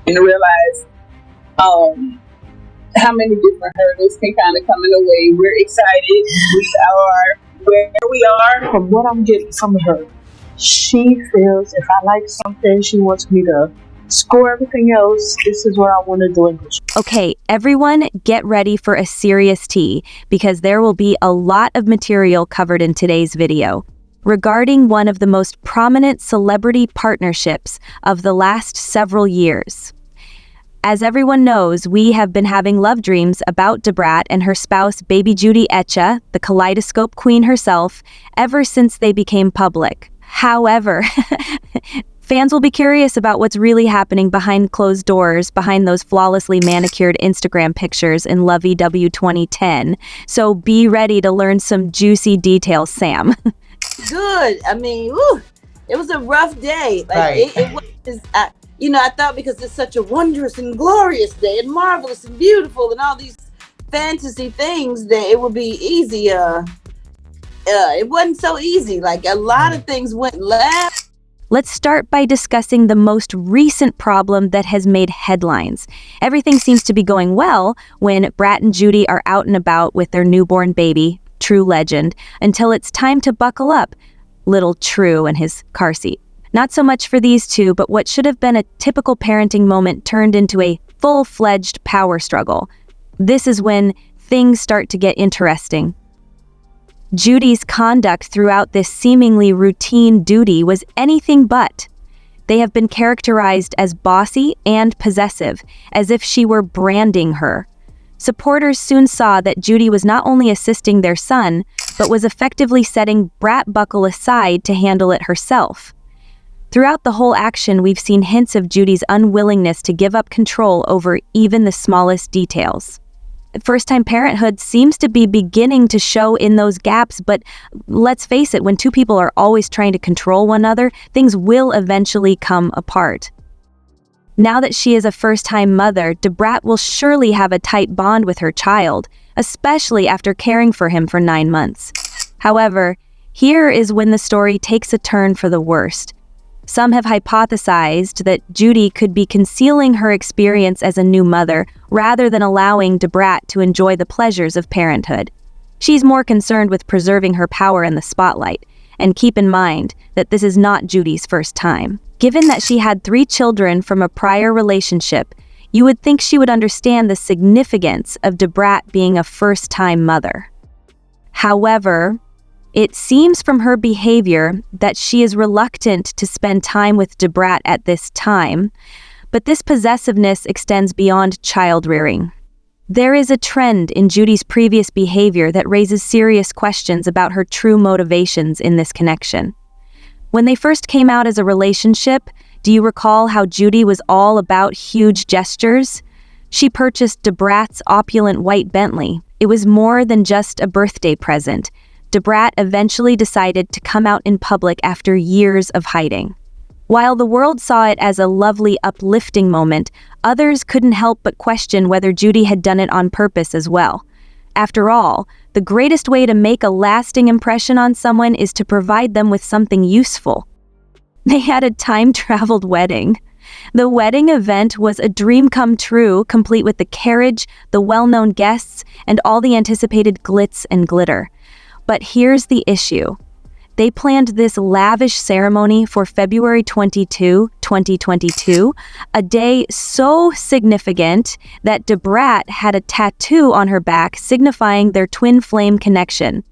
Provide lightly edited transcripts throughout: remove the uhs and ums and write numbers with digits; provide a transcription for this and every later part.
and realize how many different hurdles can kind of come in the way. We're excited. We are where we are. From what I'm getting from her, she feels if I like something, she wants me to score everything else. This is what I want to do. Okay, everyone get ready for a serious tea because there will be a lot of material covered in today's video regarding one of the most prominent celebrity partnerships of the last several years. As everyone knows, we have been having love dreams about dabrat and her spouse, baby Judy, the kaleidoscope queen herself, ever since they became public. However, fans will be curious about what's really happening behind closed doors, behind those flawlessly manicured Instagram pictures in Lovey-W 2010. So be ready to learn some juicy details, Sam. Good. I mean, it was a rough day. Like, right. It was. I thought because it's such a wondrous and glorious day and marvelous and beautiful and all these fantasy things that it would be easy. It wasn't so easy. Like a lot of things went left. Let's start by discussing the most recent problem that has made headlines. Everything seems to be going well when Brat and Judy are out and about with their newborn baby, True Legend, until it's time to buckle up little True in his car seat. Not so much for these two, but what should have been a typical parenting moment turned into a full-fledged power struggle. This is when things start to get interesting. Judy's conduct throughout this seemingly routine duty was anything but. They have been characterized as bossy and possessive, as if she were branding her. Supporters soon saw that Judy was not only assisting their son, but was effectively setting Brat buckle aside to handle it herself. Throughout the whole action, we've seen hints of Judy's unwillingness to give up control over even the smallest details. First-time parenthood seems to be beginning to show in those gaps, but let's face it, when two people are always trying to control one another, things will eventually come apart. Now that she is a first-time mother, dabrat will surely have a tight bond with her child, especially after caring for him for 9 months. However, here is when the story takes a turn for the worst. Some have hypothesized that Judy could be concealing her experience as a new mother rather than allowing dabrat to enjoy the pleasures of parenthood. She's more concerned with preserving her power in the spotlight, and keep in mind that this is not Judy's first time. Given that she had 3 children from a prior relationship, you would think she would understand the significance of dabrat being a first-time mother. However, it seems from her behavior that she is reluctant to spend time with dabrat at this time, but this possessiveness extends beyond child rearing. There is a trend in Judy's previous behavior that raises serious questions about her true motivations in this connection. When they first came out as a relationship, do you recall how Judy was all about huge gestures? She purchased dabrat's opulent white Bentley. It was more than just a birthday present. Dabrat eventually decided to come out in public after years of hiding. While the world saw it as a lovely, uplifting moment, others couldn't help but question whether Judy had done it on purpose as well. After all, the greatest way to make a lasting impression on someone is to provide them with something useful. They had a time-traveled wedding. The wedding event was a dream come true, complete with the carriage, the well-known guests, and all the anticipated glitz and glitter. But here's the issue. They planned this lavish ceremony for February 22, 2022, a day so significant that dabrat had a tattoo on her back signifying their twin flame connection.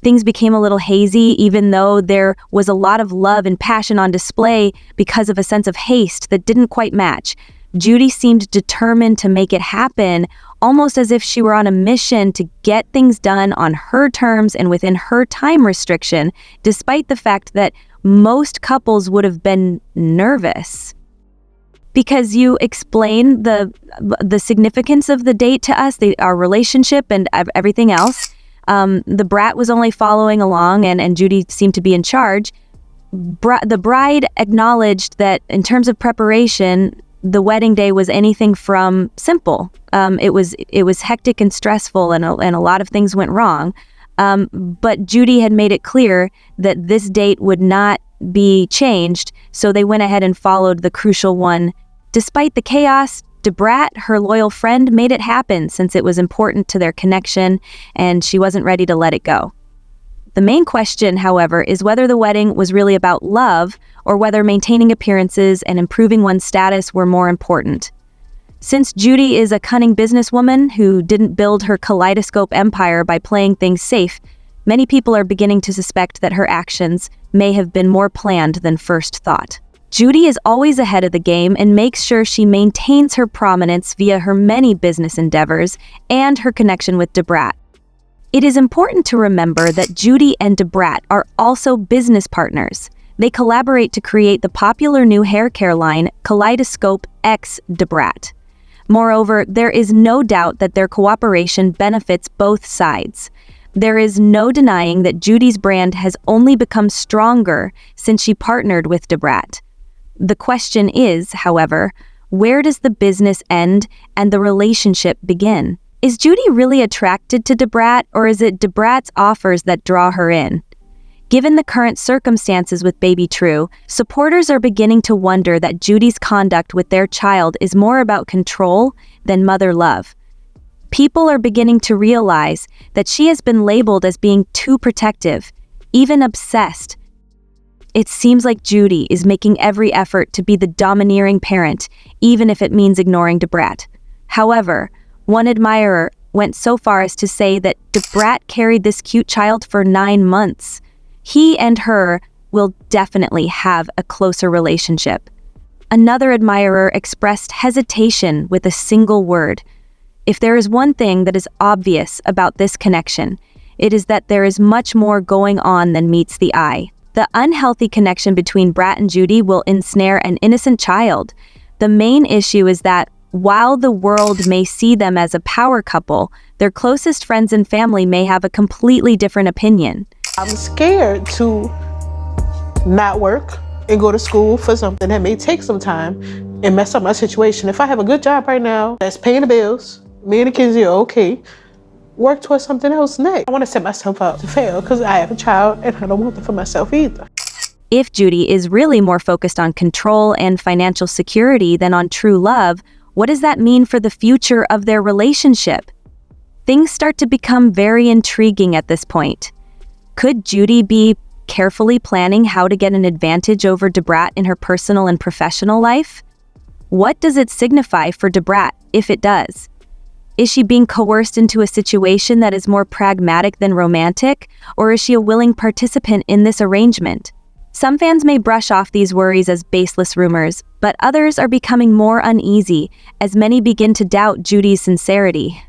Things became a little hazy, even though there was a lot of love and passion on display because of a sense of haste that didn't quite match. Judy seemed determined to make it happen, almost as if she were on a mission to get things done on her terms and within her time restriction, despite the fact that most couples would have been nervous. Because you explain the significance of the date to us, our relationship and everything else. The Brat was only following along and Judy seemed to be in charge. The bride acknowledged that in terms of preparation, the wedding day was anything from simple. It was hectic and stressful, and a lot of things went wrong. But Judy had made it clear that this date would not be changed, so they went ahead and followed the crucial one Despite the chaos, dabrat, her loyal friend, made it happen since it was important to their connection and she wasn't ready to let it go. The main question, however, is whether the wedding was really about love or whether maintaining appearances and improving one's status were more important. Since Judy is a cunning businesswoman who didn't build her kaleidoscope empire by playing things safe, many people are beginning to suspect that her actions may have been more planned than first thought. Judy is always ahead of the game and makes sure she maintains her prominence via her many business endeavors and her connection with dabrat. It is important to remember that Judy and dabrat are also business partners. They collaborate to create the popular new hair care line, Kaleidoscope X dabrat. Moreover, there is no doubt that their cooperation benefits both sides. There is no denying that Judy's brand has only become stronger since she partnered with dabrat. The question is, however, where does the business end and the relationship begin? Is Judy really attracted to dabrat, or is it dabrat's offers that draw her in? Given the current circumstances with baby True, supporters are beginning to wonder that Judy's conduct with their child is more about control than mother love. People are beginning to realize that she has been labeled as being too protective, even obsessed. It seems like Judy is making every effort to be the domineering parent, even if it means ignoring dabrat. However, one admirer went so far as to say that dabrat carried this cute child for 9 months. He and her will definitely have a closer relationship. Another admirer expressed hesitation with a single word. If there is one thing that is obvious about this connection, it is that there is much more going on than meets the eye. The unhealthy connection between Brat and Judy will ensnare an innocent child. The main issue is that while the world may see them as a power couple, their closest friends and family may have a completely different opinion. I'm scared to not work and go to school for something that may take some time and mess up my situation. If I have a good job right now that's paying the bills, me and the kids are okay, work towards something else next. I want to set myself up to fail because I have a child and I don't want that for myself either. If Judy is really more focused on control and financial security than on true love, what does that mean for the future of their relationship? Things start to become very intriguing at this point. Could Judy be carefully planning how to get an advantage over dabrat in her personal and professional life? What does it signify for dabrat if it does? Is she being coerced into a situation that is more pragmatic than romantic, or is she a willing participant in this arrangement? Some fans may brush off these worries as baseless rumors, but others are becoming more uneasy as many begin to doubt Judy's sincerity.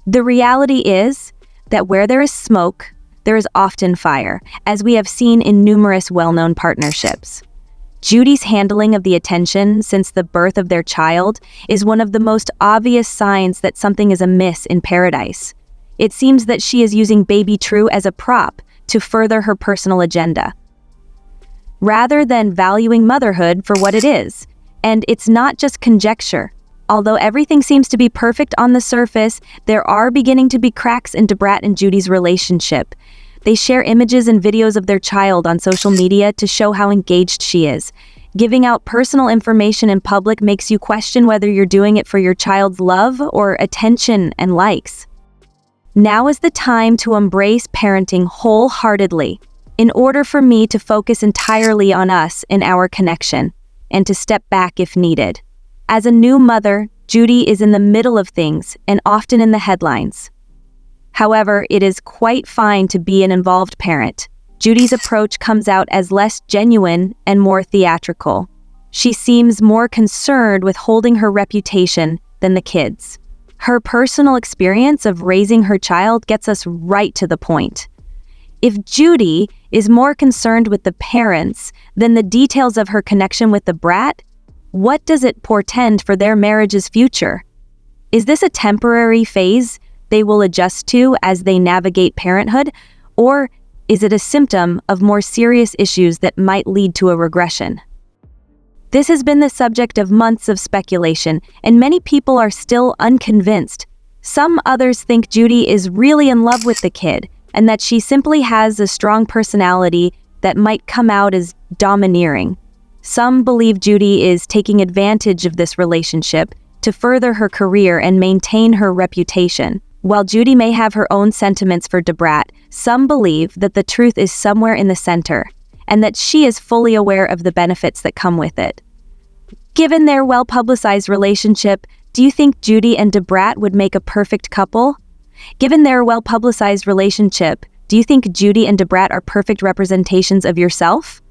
The reality is that where there is smoke, there is often fire, as we have seen in numerous well-known partnerships. Judy's handling of the attention since the birth of their child is one of the most obvious signs that something is amiss in paradise. It seems that she is using baby True as a prop to further her personal agenda, rather than valuing motherhood for what it is. And it's not just conjecture. Although everything seems to be perfect on the surface, there are beginning to be cracks in dabrat and Judy's relationship. They share images and videos of their child on social media to show how engaged she is. Giving out personal information in public makes you question whether you're doing it for your child's love or attention and likes. Now is the time to embrace parenting wholeheartedly, in order for me to focus entirely on us and our connection, and to step back if needed. As a new mother, Judy is in the middle of things and often in the headlines. However, it is quite fine to be an involved parent. Judy's approach comes out as less genuine and more theatrical. She seems more concerned with holding her reputation than the kids. Her personal experience of raising her child gets us right to the point. If Judy is more concerned with the parents than the details of her connection with the brat, what does it portend for their marriage's future? Is this a temporary phase they will adjust to as they navigate parenthood, or is it a symptom of more serious issues that might lead to a regression? This has been the subject of months of speculation, and many people are still unconvinced. Some others think Judy is really in love with the kid, and that she simply has a strong personality that might come out as domineering. Some believe Judy is taking advantage of this relationship to further her career and maintain her reputation. While Judy may have her own sentiments for dabrat, some believe that the truth is somewhere in the center, and that she is fully aware of the benefits that come with it. Given their well-publicized relationship, do you think Judy and dabrat would make a perfect couple? Given their well-publicized relationship, do you think Judy and dabrat are perfect representations of yourself?